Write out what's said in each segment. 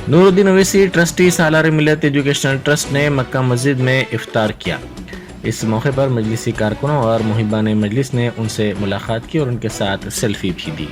Nooruddin Owaisi trustee सालार मिलत educational trust ने मक्का मस्जिद में इफ्तार किया। इस मौके पर मजलिसी कारकुनों और मुहिबान मजलिस ने उनसे मुलाकात की और उनके साथ सेल्फी भी दी।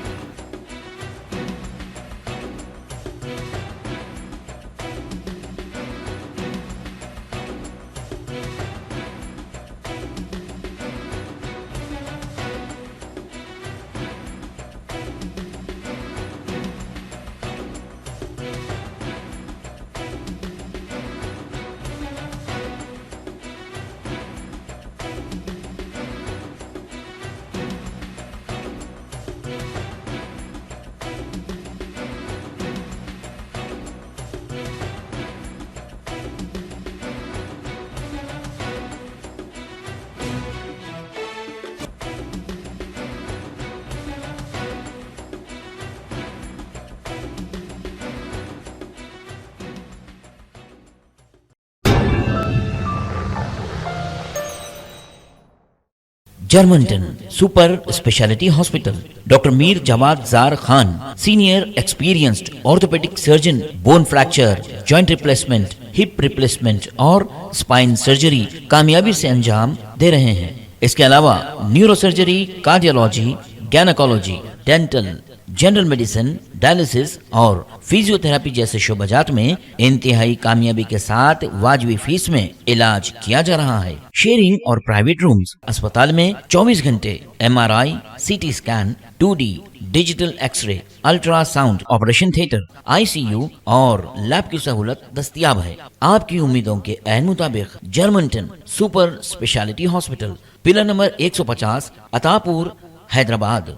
जर्मनटन super speciality hospital, doctor Mir Jawad Jar Khan, senior experienced orthopaedic surgeon, bone fracture, joint replacement, hip replacement और स्पाइन सर्जरी कामयाबी से अंजाम दे रहे हैं। इसके अलावा neuro surgery, cardiology, gynaecology, dental, general medicine, dialysis और फिजियोथेरेपी जैसे शोबाजात में इंतहाई कामयाबी के साथ वाजबी फीस में इलाज किया जा रहा है। शेयरिंग और प्राइवेट रूम्स, अस्पताल में 24 घंटे MRI, CT scan, 2D digital x-ray, ultrasound, operation theatre, ICU और लैब की सहूलत दस्तयाब है। आपकी उम्मीदों के ऐन मुताबिक Germanton super speciality hospital, pillar number 150, Attapur, Hyderabad.